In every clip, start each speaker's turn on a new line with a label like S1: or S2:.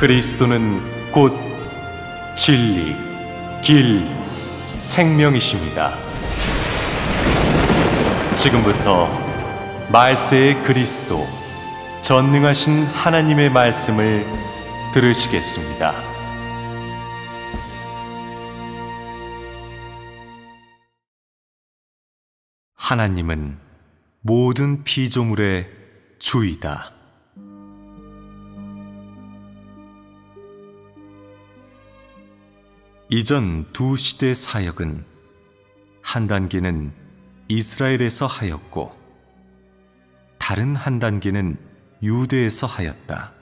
S1: 그리스도는 곧 진리, 길, 생명이십니다. 지금부터 말세의 그리스도, 전능하신 하나님의 말씀을 들으시겠습니다. 하나님은 모든 피조물의 주이다. 이전 두 시대 사역은 한 단계는 이스라엘에서 하였고 다른 한 단계는 유대에서 하였다.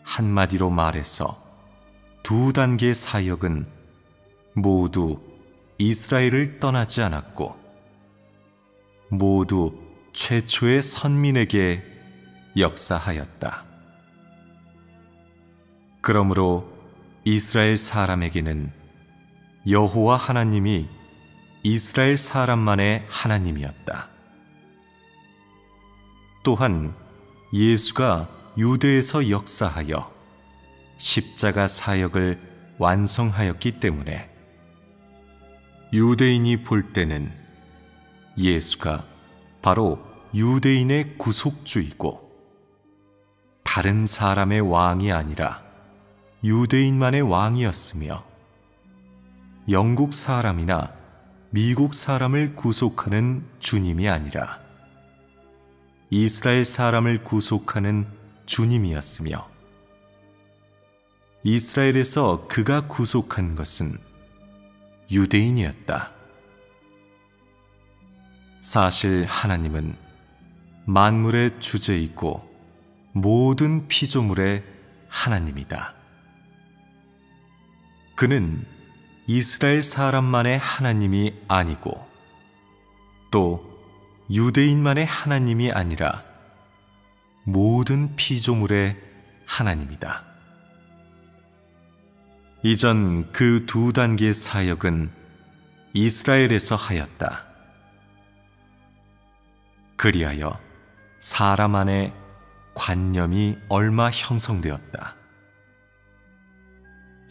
S1: 한마디로 말해서 두 단계 사역은 모두 이스라엘을 떠나지 않았고 모두 최초의 선민에게 역사하였다. 그러므로 이스라엘 사람에게는 여호와 하나님이 이스라엘 사람만의 하나님이었다. 또한 예수가 유대에서 역사하여 십자가 사역을 완성하였기 때문에 유대인이 볼 때는 예수가 바로 유대인의 구속주이고 다른 사람의 왕이 아니라 유대인만의 왕이었으며 영국 사람이나 미국 사람을 구속하는 주님이 아니라 이스라엘 사람을 구속하는 주님이었으며 이스라엘에서 그가 구속한 것은 유대인이었다. 사실 하나님은 만물의 주제이고 모든 피조물의 하나님이다. 그는 이스라엘 사람만의 하나님이 아니고 또 유대인만의 하나님이 아니라 모든 피조물의 하나님이다. 이전 그 두 단계의 사역은 이스라엘에서 하였다. 그리하여 사람 안에 관념이 얼마 형성되었다.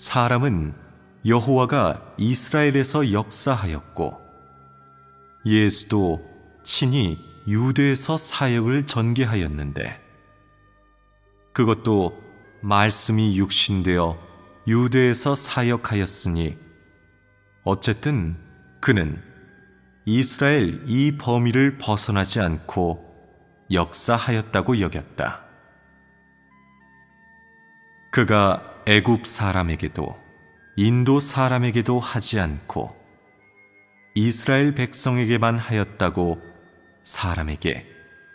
S1: 사람은 여호와가 이스라엘에서 역사하였고 예수도 친히 유대에서 사역을 전개하였는데 그것도 말씀이 육신되어 유대에서 사역하였으니 어쨌든 그는 이스라엘 이 범위를 벗어나지 않고 역사하였다고 여겼다. 그가 애굽 사람에게도 인도 사람에게도 하지 않고 이스라엘 백성에게만 하였다고 사람에게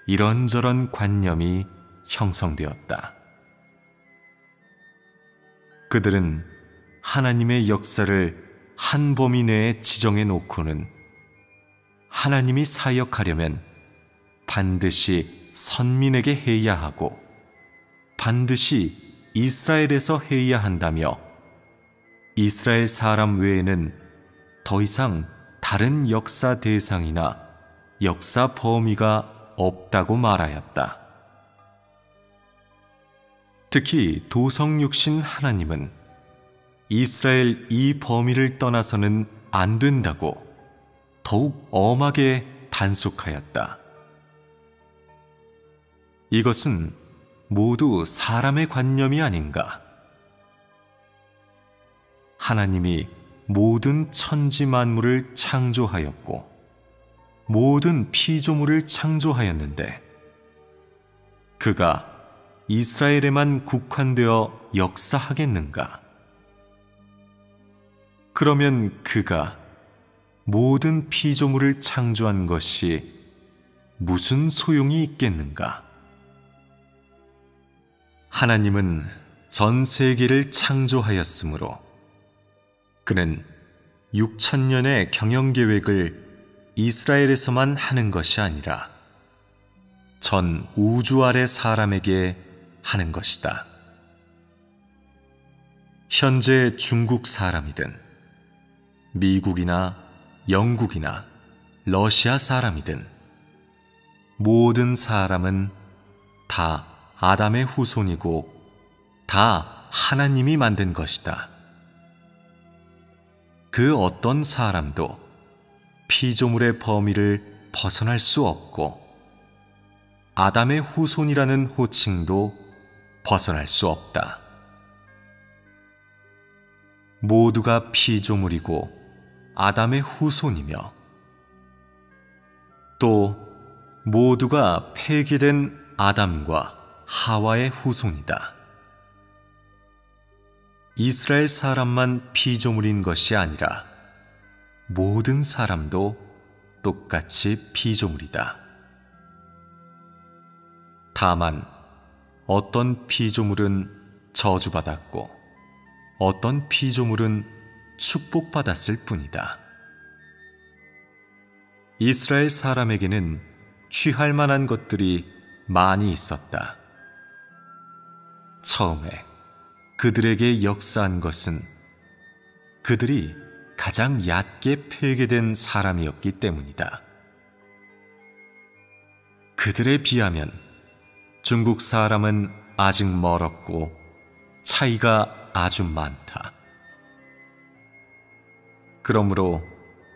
S1: 이런저런 관념이 형성되었다. 그들은 하나님의 역사를 한 범위 내에 지정해 놓고는 하나님이 사역하려면 반드시 선민에게 해야 하고 반드시 이스라엘에서 해야 한다며 이스라엘 사람 외에는 더 이상 다른 역사 대상이나 역사 범위가 없다고 말하였다. 특히 도성육신 하나님은 이스라엘 이 범위를 떠나서는 안 된다고 더욱 엄하게 단속하였다. 이것은 모두 사람의 관념이 아닌가? 하나님이 모든 천지 만물을 창조하였고 모든 피조물을 창조하였는데 그가 이스라엘에만 국한되어 역사하겠는가? 그러면 그가 모든 피조물을 창조한 것이 무슨 소용이 있겠는가? 하나님은 전 세계를 창조하였으므로 그는 6,000년의 경영계획을 이스라엘에서만 하는 것이 아니라 전 우주 아래 사람에게 하는 것이다. 현재 중국 사람이든 미국이나 영국이나 러시아 사람이든 모든 사람은 다 아담의 후손이고 다 하나님이 만든 것이다. 그 어떤 사람도 피조물의 범위를 벗어날 수 없고 아담의 후손이라는 호칭도 벗어날 수 없다. 모두가 피조물이고 아담의 후손이며 또 모두가 폐기된 아담과 하와의 후손이다. 이스라엘 사람만 피조물인 것이 아니라 모든 사람도 똑같이 피조물이다. 다만 어떤 피조물은 저주받았고 어떤 피조물은 축복받았을 뿐이다. 이스라엘 사람에게는 취할 만한 것들이 많이 있었다. 처음에 그들에게 역사한 것은 그들이 가장 얕게 폐괴된 사람이었기 때문이다. 그들에 비하면 중국 사람은 아직 멀었고 차이가 아주 많다. 그러므로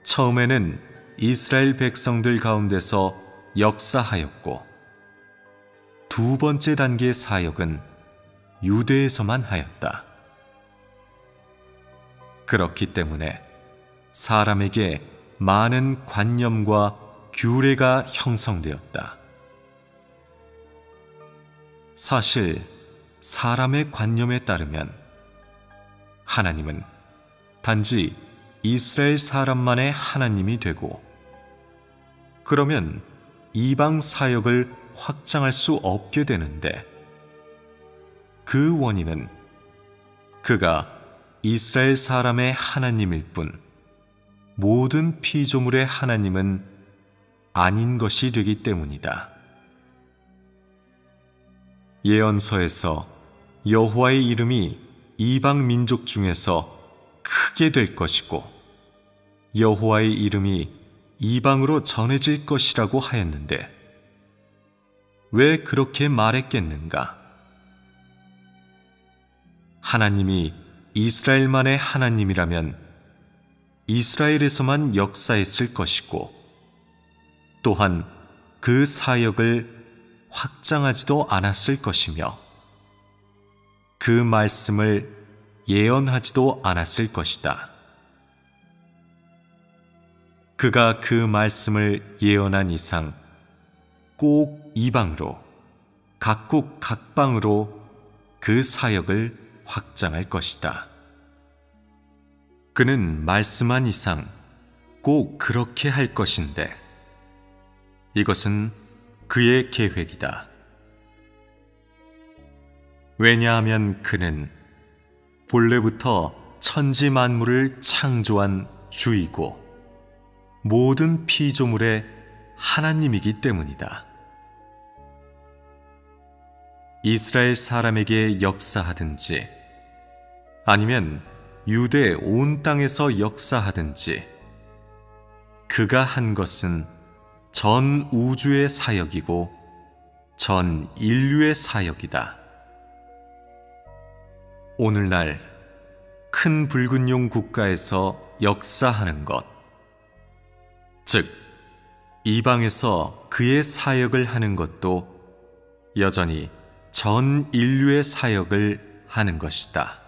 S1: 처음에는 이스라엘 백성들 가운데서 역사하였고 두 번째 단계의 사역은 유대에서만 하였다. 그렇기 때문에 사람에게 많은 관념과 규례가 형성되었다. 사실 사람의 관념에 따르면 하나님은 단지 이스라엘 사람만의 하나님이 되고 그러면 이방 사역을 확장할 수 없게 되는데 그 원인은 그가 이스라엘 사람의 하나님일 뿐 모든 피조물의 하나님은 아닌 것이 되기 때문이다. 예언서에서 여호와의 이름이 이방 민족 중에서 크게 될 것이고 여호와의 이름이 이방으로 전해질 것이라고 하였는데 왜 그렇게 말했겠는가? 하나님이 이스라엘만의 하나님이라면 이스라엘에서만 역사했을 것이고 또한 그 사역을 확장하지도 않았을 것이며 그 말씀을 예언하지도 않았을 것이다. 그가 그 말씀을 예언한 이상 꼭 이방으로 각국 각방으로 그 사역을 확장할 것이다. 그는 말씀한 이상 꼭 그렇게 할 것인데 이것은 그의 계획이다. 왜냐하면 그는 본래부터 천지 만물을 창조한 주이고 모든 피조물의 하나님이기 때문이다. 이스라엘 사람에게 역사하든지 아니면 유대 온 땅에서 역사하든지 그가 한 것은 전 우주의 사역이고 전 인류의 사역이다. 오늘날 큰 붉은 용 국가에서 역사하는 것, 즉 이방에서 그의 사역을 하는 것도 여전히 전 인류의 사역을 하는 것이다.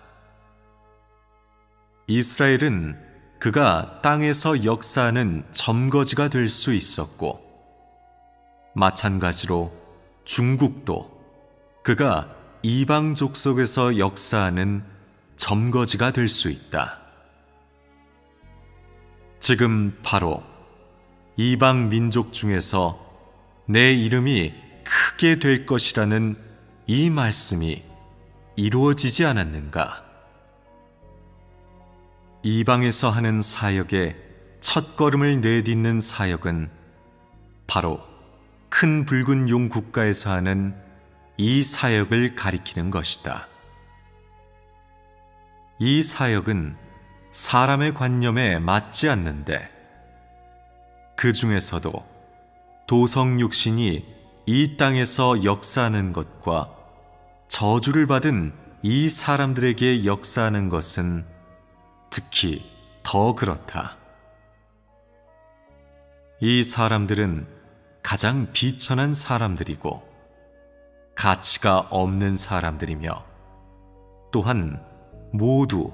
S1: 이스라엘은 그가 땅에서 역사하는 점거지가 될 수 있었고 마찬가지로 중국도 그가 이방 족속에서 역사하는 점거지가 될 수 있다. 지금 바로 이방 민족 중에서 내 이름이 크게 될 것이라는 이 말씀이 이루어지지 않았는가? 이방에서 하는 사역의 첫걸음을 내딛는 사역은 바로 큰 붉은 용 국가에서 하는 이 사역을 가리키는 것이다. 이 사역은 사람의 관념에 맞지 않는데 그 중에서도 도성 육신이 이 땅에서 역사하는 것과 저주를 받은 이 사람들에게 역사하는 것은 특히 더 그렇다. 이 사람들은 가장 비천한 사람들이고 가치가 없는 사람들이며 또한 모두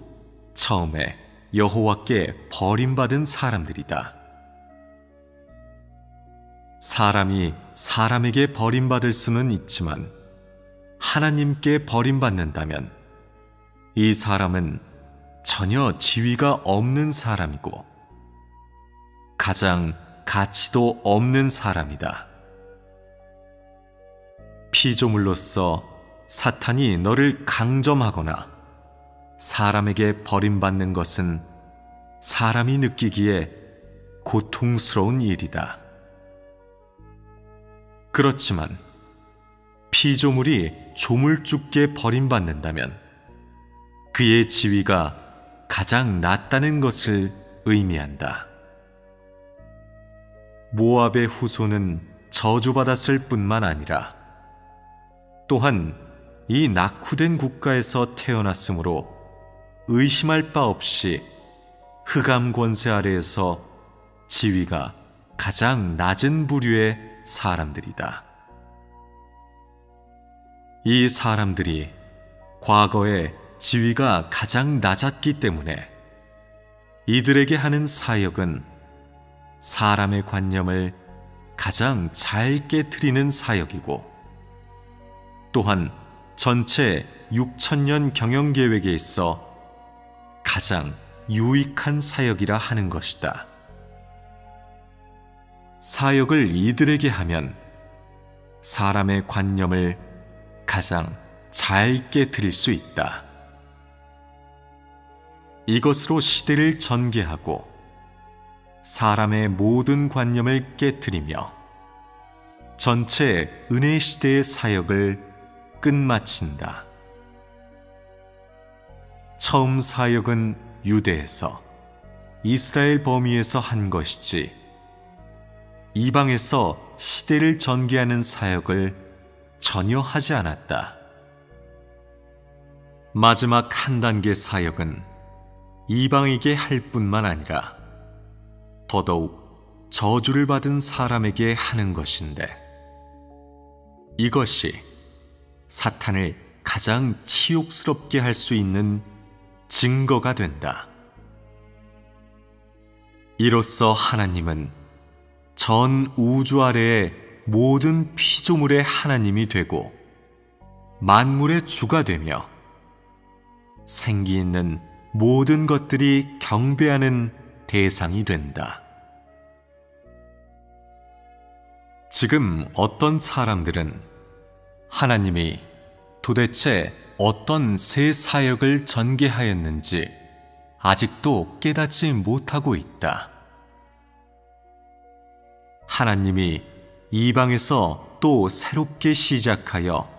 S1: 처음에 여호와께 버림받은 사람들이다. 사람이 사람에게 버림받을 수는 있지만 하나님께 버림받는다면 이 사람은 전혀 지위가 없는 사람이고 가장 가치도 없는 사람이다. 피조물로서 사탄이 너를 강점하거나 사람에게 버림받는 것은 사람이 느끼기에 고통스러운 일이다. 그렇지만 피조물이 조물주께 버림받는다면 그의 지위가 가장 낮다는 것을 의미한다. 모압의 후손은 저주받았을 뿐만 아니라 또한 이 낙후된 국가에서 태어났으므로 의심할 바 없이 흑암 권세 아래에서 지위가 가장 낮은 부류의 사람들이다. 이 사람들이 과거에 지위가 가장 낮았기 때문에 이들에게 하는 사역은 사람의 관념을 가장 잘 깨트리는 사역이고 또한 전체 6,000년 경영계획에 있어 가장 유익한 사역이라 하는 것이다. 사역을 이들에게 하면 사람의 관념을 가장 잘 깨트릴 수 있다. 이것으로 시대를 전개하고 사람의 모든 관념을 깨트리며 전체 은혜 시대의 사역을 끝마친다. 처음 사역은 유대에서 이스라엘 범위에서 한 것이지 이방에서 시대를 전개하는 사역을 전혀 하지 않았다. 마지막 한 단계 사역은 이방에게 할 뿐만 아니라 더더욱 저주를 받은 사람에게 하는 것인데 이것이 사탄을 가장 치욕스럽게 할 수 있는 증거가 된다. 이로써 하나님은 전 우주 아래의 모든 피조물의 하나님이 되고 만물의 주가 되며 생기 있는 모든 것들이 경배하는 대상이 된다. 지금 어떤 사람들은 하나님이 도대체 어떤 새 사역을 전개하였는지 아직도 깨닫지 못하고 있다. 하나님이 이방에서 또 새롭게 시작하여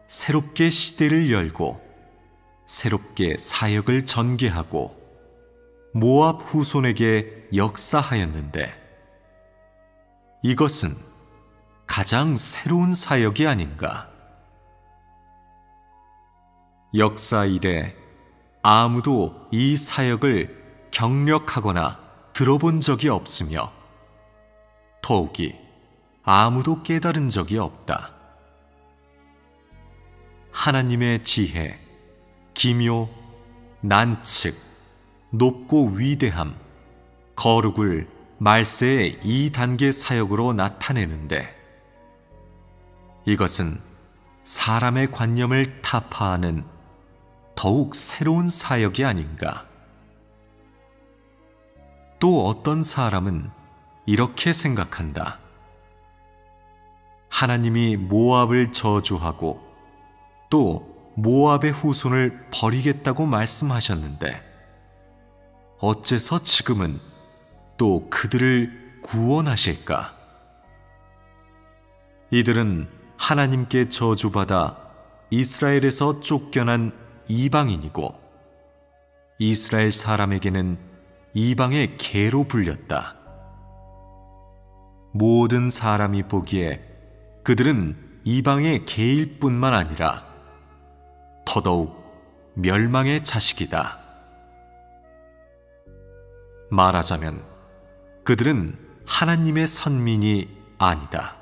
S1: 새롭게 시대를 열고 새롭게 사역을 전개하고 모압 후손에게 역사하였는데 이것은 가장 새로운 사역이 아닌가? 역사 이래 아무도 이 사역을 경력하거나 들어본 적이 없으며 더욱이 아무도 깨달은 적이 없다. 하나님의 지혜, 기묘, 난측, 높고 위대함, 거룩을 말세의 2단계 사역으로 나타내는데 이것은 사람의 관념을 타파하는 더욱 새로운 사역이 아닌가. 또 어떤 사람은 이렇게 생각한다. 하나님이 모압을 저주하고 또 모압의 후손을 버리겠다고 말씀하셨는데 어째서 지금은 또 그들을 구원하실까? 이들은 하나님께 저주받아 이스라엘에서 쫓겨난 이방인이고 이스라엘 사람에게는 이방의 개로 불렸다. 모든 사람이 보기에 그들은 이방의 개일 뿐만 아니라 더더욱 멸망의 자식이다. 말하자면 그들은 하나님의 선민이 아니다.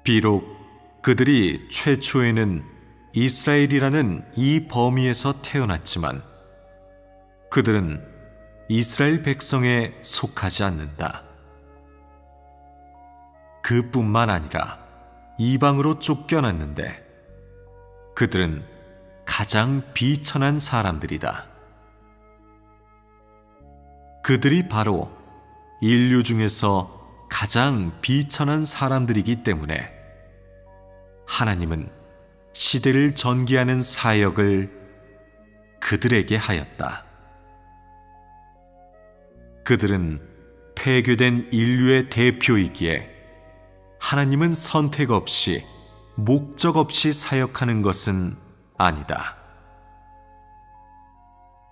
S1: 비록 그들이 최초에는 이스라엘이라는 이 범위에서 태어났지만 그들은 이스라엘 백성에 속하지 않는다. 그뿐만 아니라 이방으로 쫓겨났는데 그들은 가장 비천한 사람들이다. 그들이 바로 인류 중에서 가장 비천한 사람들이기 때문에 하나님은 시대를 전개하는 사역을 그들에게 하였다. 그들은 폐괴된 인류의 대표이기에 하나님은 선택 없이 목적 없이 사역하는 것은 아니다.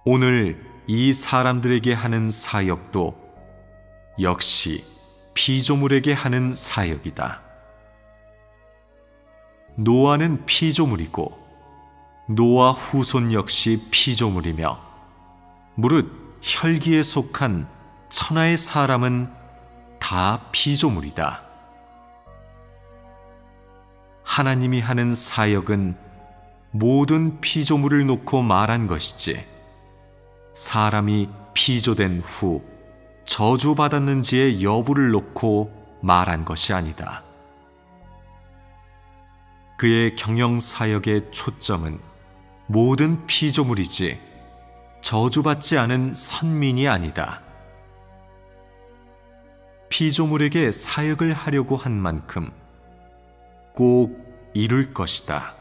S1: 오늘 이 사람들에게 하는 사역도 역시 피조물에게 하는 사역이다. 노아는 피조물이고 노아 후손 역시 피조물이며 무릇 혈기에 속한 천하의 사람은 다 피조물이다. 하나님이 하는 사역은 모든 피조물을 놓고 말한 것이지 사람이 피조된 후 저주받았는지의 여부를 놓고 말한 것이 아니다. 그의 경영사역의 초점은 모든 피조물이지 저주받지 않은 선민이 아니다. 피조물에게 사역을 하려고 한 만큼 꼭 이룰 것이다.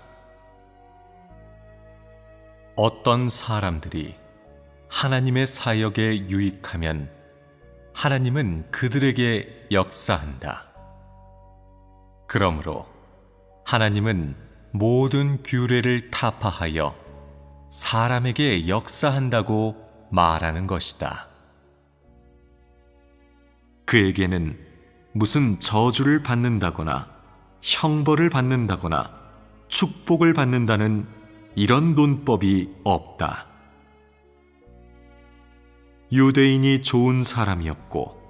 S1: 어떤 사람들이 하나님의 사역에 유익하면 하나님은 그들에게 역사한다. 그러므로 하나님은 모든 규례를 타파하여 사람에게 역사한다고 말하는 것이다. 그에게는 무슨 저주를 받는다거나 형벌을 받는다거나 축복을 받는다는 이런 논법이 없다. 유대인이 좋은 사람이었고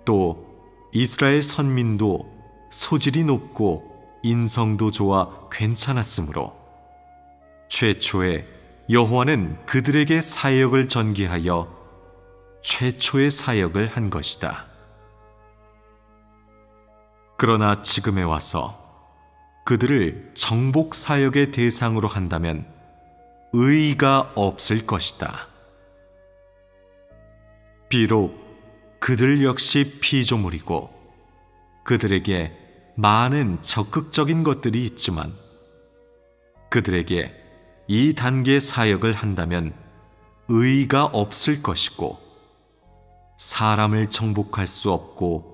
S1: 또 이스라엘 선민도 소질이 높고 인성도 좋아 괜찮았으므로 최초에 여호와는 그들에게 사역을 전개하여 최초의 사역을 한 것이다. 그러나 지금에 와서 그들을 정복 사역의 대상으로 한다면 의의가 없을 것이다. 비록 그들 역시 피조물이고 그들에게 많은 적극적인 것들이 있지만 그들에게 이 단계 사역을 한다면 의의가 없을 것이고 사람을 정복할 수 없고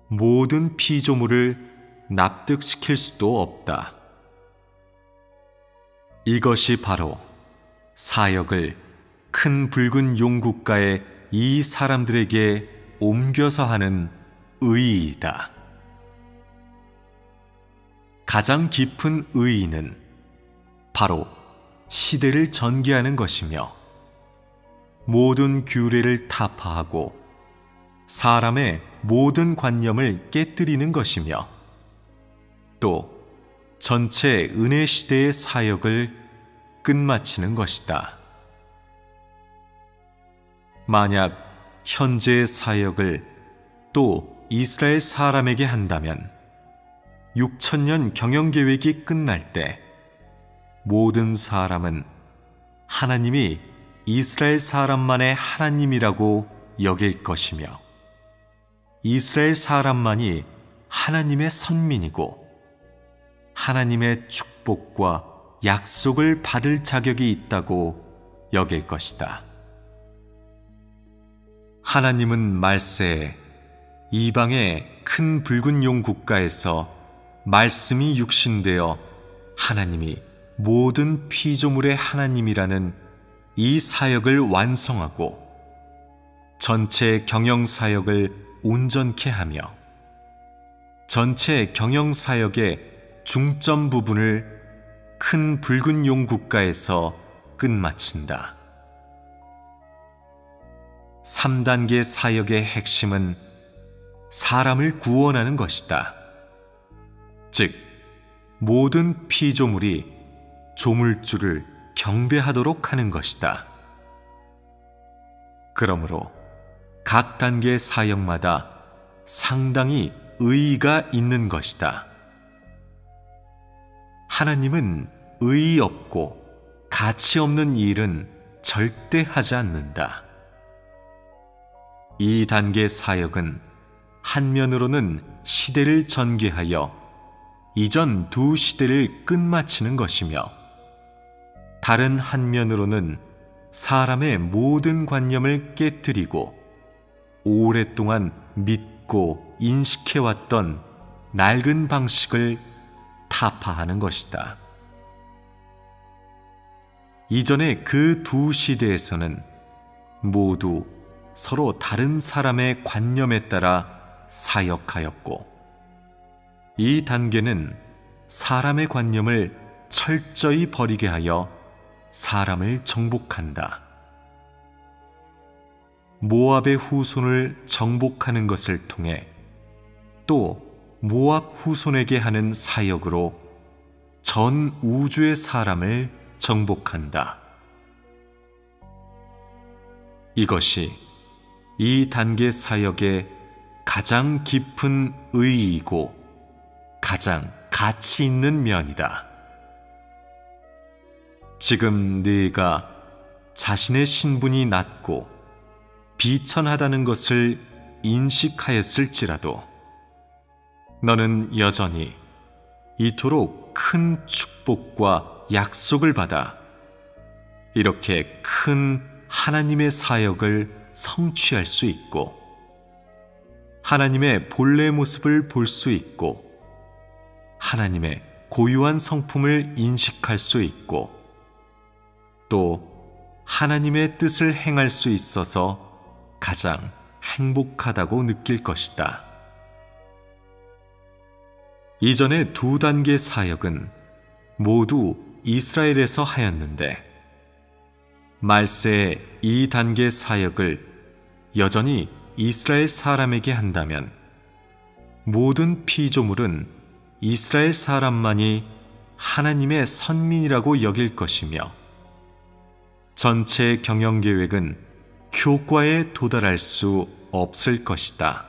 S1: 모든 피조물을 납득시킬 수도 없다. 이것이 바로 사역을 큰 붉은 용국가의 이 사람들에게 옮겨서 하는 의의이다. 가장 깊은 의의는 바로 시대를 전개하는 것이며 모든 규례를 타파하고 사람의 모든 관념을 깨뜨리는 것이며 또 전체 은혜 시대의 사역을 끝마치는 것이다. 만약 현재의 사역을 또 이스라엘 사람에게 한다면 6,000년 경영계획이 끝날 때 모든 사람은 하나님이 이스라엘 사람만의 하나님이라고 여길 것이며 이스라엘 사람만이 하나님의 선민이고 하나님의 축복과 약속을 받을 자격이 있다고 여길 것이다. 하나님은 말세에 이방의 큰 붉은 용 국가에서 말씀이 육신되어 하나님이 모든 피조물의 하나님이라는 이 사역을 완성하고 전체 경영사역을 온전케 하며 전체 경영사역의 중점 부분을 큰 붉은 용 국가에서 끝마친다. 3단계 사역의 핵심은 사람을 구원하는 것이다. 즉, 모든 피조물이 조물주를 경배하도록 하는 것이다. 그러므로 각 단계 사역마다 상당히 의의가 있는 것이다. 하나님은 의의 없고 가치 없는 일은 절대 하지 않는다. 이 단계 사역은 한면으로는 시대를 전개하여 이전 두 시대를 끝마치는 것이며, 다른 한면으로는 사람의 모든 관념을 깨뜨리고 오랫동안 믿고 인식해왔던 낡은 방식을 타파하는 것이다. 이전의 그 두 시대에서는 모두 서로 다른 사람의 관념에 따라 사역하였고, 이 단계는 사람의 관념을 철저히 버리게 하여 사람을 정복한다. 모압의 후손을 정복하는 것을 통해 또 모압 후손에게 하는 사역으로 전 우주의 사람을 정복한다. 이것이 이 단계 사역의 가장 깊은 의의이고 가장 가치 있는 면이다. 지금 네가 자신의 신분이 낮고 비천하다는 것을 인식하였을지라도 너는 여전히 이토록 큰 축복과 약속을 받아 이렇게 큰 하나님의 사역을 성취할 수 있고, 하나님의 본래 모습을 볼 수 있고, 하나님의 고유한 성품을 인식할 수 있고, 또 하나님의 뜻을 행할 수 있어서 가장 행복하다고 느낄 것이다. 이전의 두 단계 사역은 모두 이스라엘에서 하였는데, 말세의 이 단계 사역을 여전히 이스라엘 사람에게 한다면 모든 피조물은 이스라엘 사람만이 하나님의 선민이라고 여길 것이며, 전체 경영계획은 효과에 도달할 수 없을 것이다.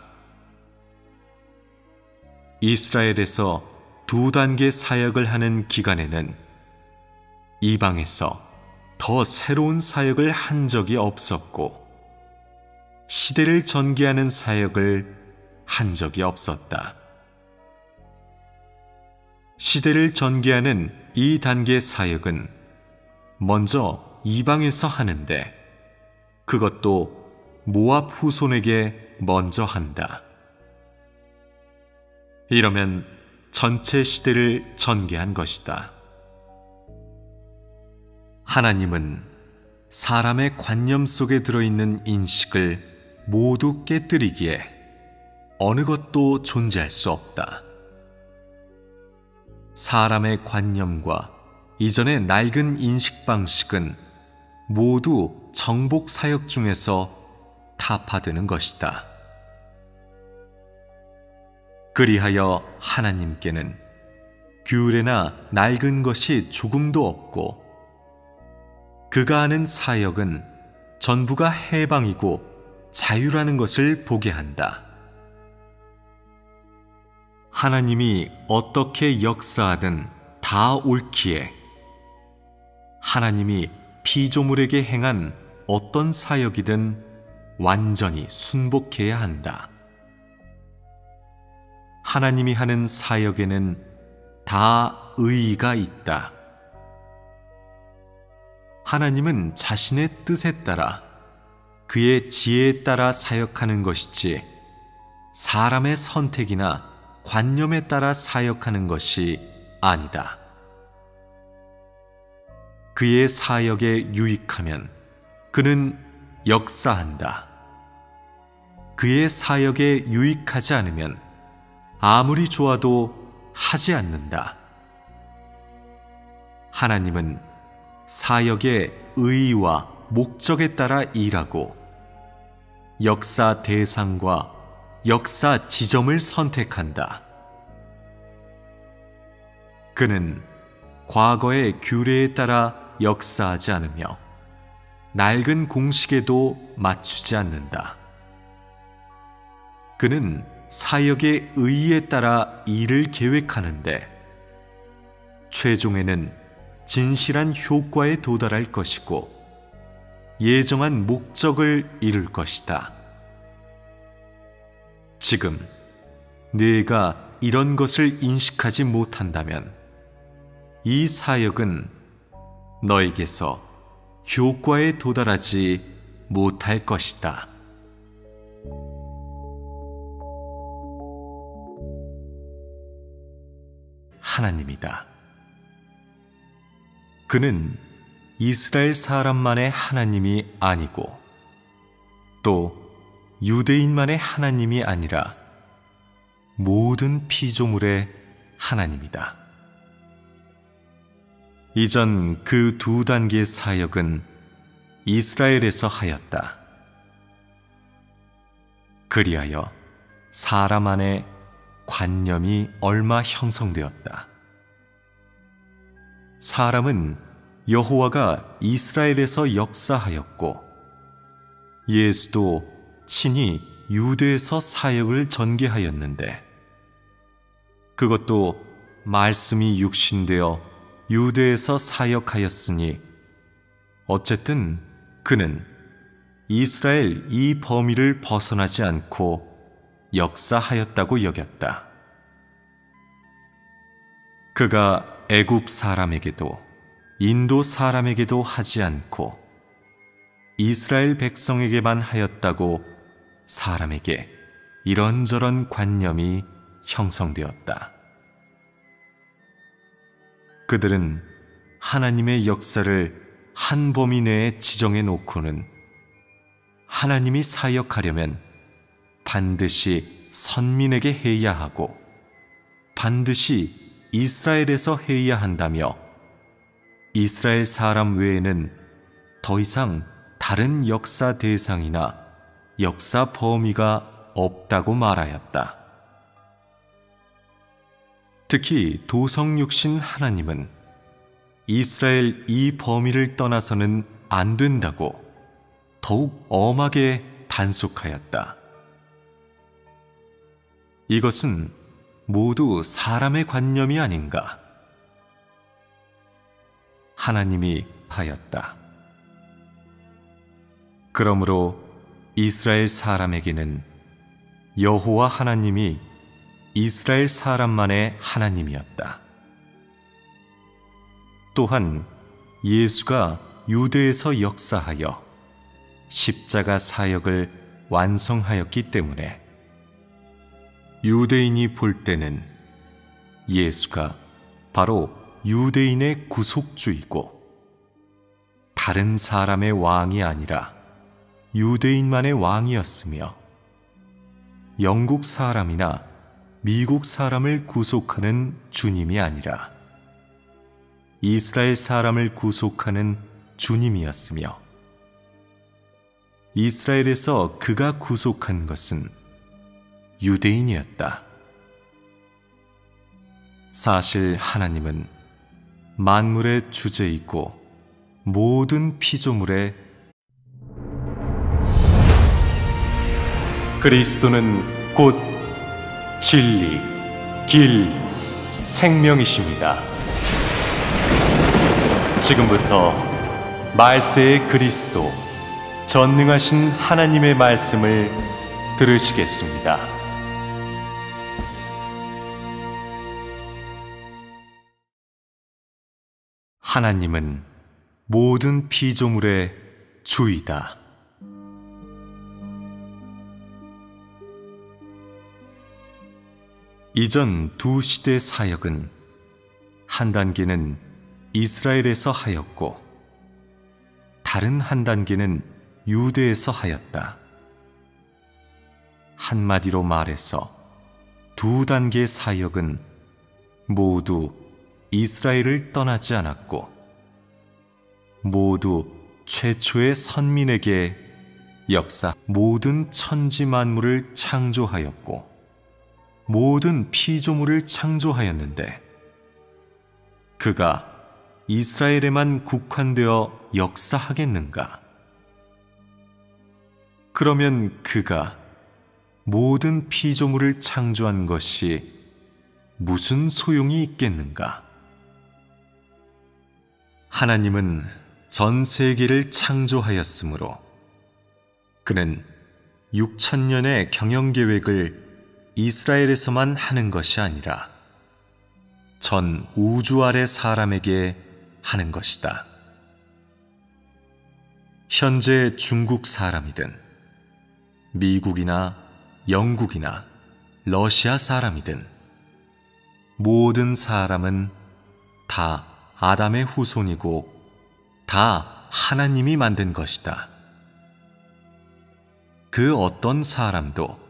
S1: 이스라엘에서 두 단계 사역을 하는 기간에는 이방에서 더 새로운 사역을 한 적이 없었고, 시대를 전개하는 사역을 한 적이 없었다. 시대를 전개하는 이 단계 사역은 먼저 이방에서 하는데, 그것도 모압 후손에게 먼저 한다. 이러면 전체 시대를 전개한 것이다. 하나님은 사람의 관념 속에 들어있는 인식을 모두 깨뜨리기에 어느 것도 존재할 수 없다. 사람의 관념과 이전의 낡은 인식 방식은 모두 정복 사역 중에서 타파되는 것이다. 그리하여 하나님께는 규례나 낡은 것이 조금도 없고, 그가 하는 사역은 전부가 해방이고 자유라는 것을 보게 한다. 하나님이 어떻게 역사하든 다 옳기에 하나님이 피조물에게 행한 어떤 사역이든 완전히 순복해야 한다. 하나님이 하는 사역에는 다 의의가 있다. 하나님은 자신의 뜻에 따라, 그의 지혜에 따라 사역하는 것이지 사람의 선택이나 관념에 따라 사역하는 것이 아니다. 그의 사역에 유익하면 그는 역사한다. 그의 사역에 유익하지 않으면 아무리 좋아도 하지 않는다. 하나님은 사역의 의의와 목적에 따라 일하고 역사 대상과 역사 지점을 선택한다. 그는 과거의 규례에 따라 역사하지 않으며 낡은 공식에도 맞추지 않는다. 그는 사역의 의의에 따라 일을 계획하는데 최종에는 진실한 효과에 도달할 것이고 예정한 목적을 이룰 것이다. 지금 네가 이런 것을 인식하지 못한다면 이 사역은 너에게서 효과에 도달하지 못할 것이다. 하나님이다. 그는 이스라엘 사람만의 하나님이 아니고 또 유대인만의 하나님이 아니라 모든 피조물의 하나님이다. 이전 그 두 단계의 사역은 이스라엘에서 하였다. 그리하여 사람 안에 관념이 얼마 형성되었다. 사람은 여호와가 이스라엘에서 역사하였고 예수도 친히 유대에서 사역을 전개하였는데 그것도 말씀이 육신되어 유대에서 사역하였으니 어쨌든 그는 이스라엘 이 범위를 벗어나지 않고 역사하였다고 여겼다. 그가 애굽 사람에게도 인도 사람에게도 하지 않고 이스라엘 백성에게만 하였다고 사람에게 이런저런 관념이 형성되었다. 그들은 하나님의 역사를 한 범위 내에 지정해 놓고는 하나님이 사역하려면 반드시 선민에게 해야 하고 반드시 이스라엘에서 해야 한다며 이스라엘 사람 외에는 더 이상 다른 역사 대상이나 역사 범위가 없다고 말하였다. 특히 도성육신 하나님은 이스라엘 이 범위를 떠나서는 안 된다고 더욱 엄하게 단속하였다. 이것은 모두 사람의 관념이 아닌가? 하나님이 하였다. 그러므로 이스라엘 사람에게는 여호와 하나님이 이스라엘 사람만의 하나님이었다. 또한 예수가 유대에서 역사하여 십자가 사역을 완성하였기 때문에 유대인이 볼 때는 예수가 바로 유대인의 구속주이고 다른 사람의 왕이 아니라 유대인만의 왕이었으며 영국 사람이나 미국 사람을 구속하는 주님이 아니라 이스라엘 사람을 구속하는 주님이었으며 이스라엘에서 그가 구속한 것은 유대인이었다. 사실 하나님은 만물의 주제이고 모든 피조물의 그리스도는 곧 진리, 길, 생명이십니다. 지금부터 말세의 그리스도, 전능하신 하나님의 말씀을 들으시겠습니다. 하나님은 모든 피조물의 주이다. 이전 두 시대 사역은 한 단계는 이스라엘에서 하였고 다른 한 단계는 유대에서 하였다. 한마디로 말해서 두 단계의 사역은 모두 이스라엘을 떠나지 않았고 모두 최초의 선민에게 역사 모든 천지 만물을 창조하였고 모든 피조물을 창조하였는데 그가 이스라엘에만 국한되어 역사하겠는가? 그러면 그가 모든 피조물을 창조한 것이 무슨 소용이 있겠는가? 하나님은 전 세계를 창조하였으므로 그는 6,000년의 경영계획을 이스라엘에서만 하는 것이 아니라 전 우주 아래 사람에게 하는 것이다. 현재 중국 사람이든 미국이나 영국이나 러시아 사람이든 모든 사람은 다 아담의 후손이고 다 하나님이 만든 것이다. 그 어떤 사람도